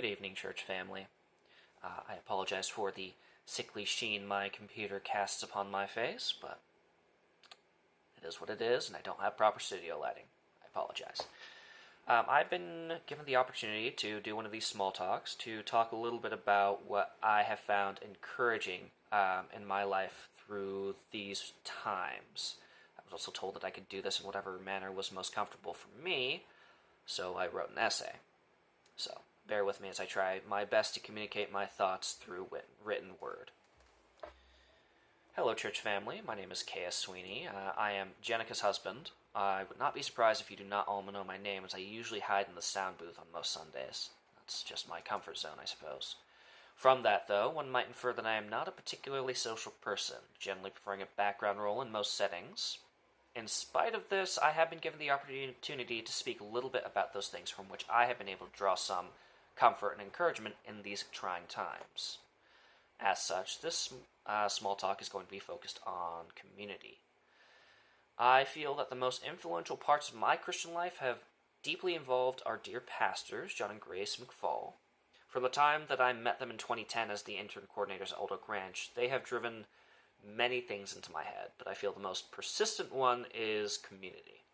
Good evening, church family. I apologize for the sickly sheen my computer casts upon my face, but it is what it is, and I don't have proper studio lighting. I apologize. I've been given the opportunity to do one of these small talks to talk a little bit about what I have found encouraging in my life through these times. I was also told that I could do this in whatever manner was most comfortable for me, so I wrote an essay. So, bear with me as I try my best to communicate my thoughts through written word. Hello, church family. My name is K.S. Sweeney. I am Jenica's husband. I would not be surprised if you do not all know my name, as I usually hide in the sound booth on most Sundays. That's just my comfort zone, I suppose. From that, though, one might infer that I am not a particularly social person, generally preferring a background role in most settings. In spite of this, I have been given the opportunity to speak a little bit about those things from which I have been able to draw some comfort and encouragement in these trying times. As such, this small talk is going to be focused on community. I feel that the most influential parts of my Christian life have deeply involved our dear pastors, John and Grace McFall. From the time that I met them in 2010 as the intern coordinators at Old Oak Ranch, they have driven many things into my head, but I feel the most persistent one is community.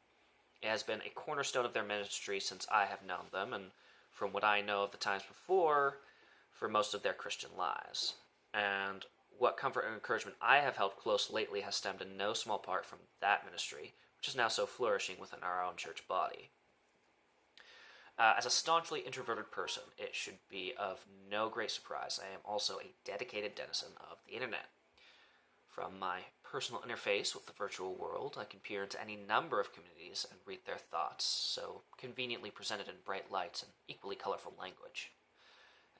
It has been a cornerstone of their ministry since I have known them, and from what I know of the times before, for most of their Christian lives. And what comfort and encouragement I have held close lately has stemmed in no small part from that ministry, which is now so flourishing within our own church body. As a staunchly introverted person, it should be of no great surprise I am also a dedicated denizen of the internet. From my personal interface with the virtual world, I can peer into any number of communities and read their thoughts, so conveniently presented in bright lights and equally colorful language.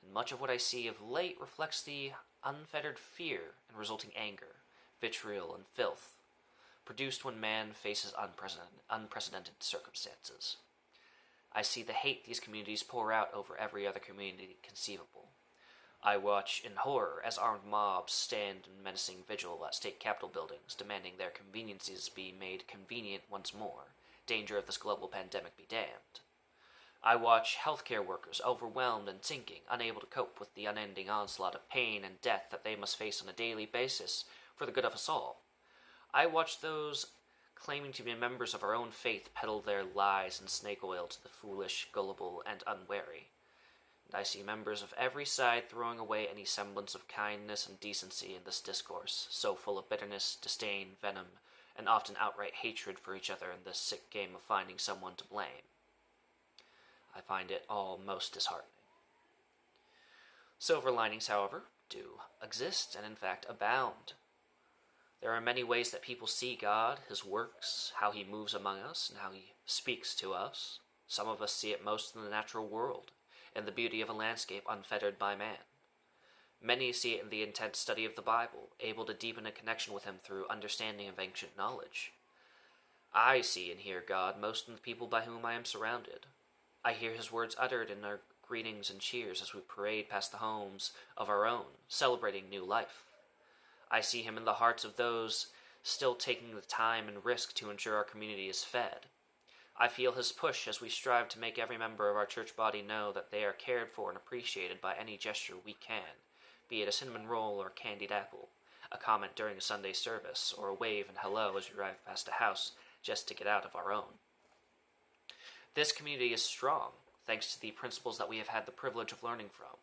And much of what I see of late reflects the unfettered fear and resulting anger, vitriol, and filth, produced when man faces unprecedented circumstances. I see the hate these communities pour out over every other community conceivable. I watch in horror as armed mobs stand in menacing vigil at state capitol buildings, demanding their conveniences be made convenient once more, danger of this global pandemic be damned. I watch healthcare workers overwhelmed and sinking, unable to cope with the unending onslaught of pain and death that they must face on a daily basis for the good of us all. I watch those claiming to be members of our own faith peddle their lies and snake oil to the foolish, gullible, and unwary. And I see members of every side throwing away any semblance of kindness and decency in this discourse, so full of bitterness, disdain, venom, and often outright hatred for each other in this sick game of finding someone to blame. I find it all most disheartening. Silver linings, however, do exist and in fact abound. There are many ways that people see God, His works, how He moves among us, and how He speaks to us. Some of us see it most in the natural world, in the beauty of a landscape unfettered by man. Many see it in the intense study of the Bible, able to deepen a connection with Him through understanding of ancient knowledge. I see and hear God most in the people by whom I am surrounded. I hear His words uttered in our greetings and cheers as we parade past the homes of our own, celebrating new life. I see Him in the hearts of those still taking the time and risk to ensure our community is fed. I feel His push as we strive to make every member of our church body know that they are cared for and appreciated by any gesture we can, be it a cinnamon roll or candied apple, a comment during a Sunday service, or a wave and hello as we drive past a house just to get out of our own. This community is strong, thanks to the principles that we have had the privilege of learning from.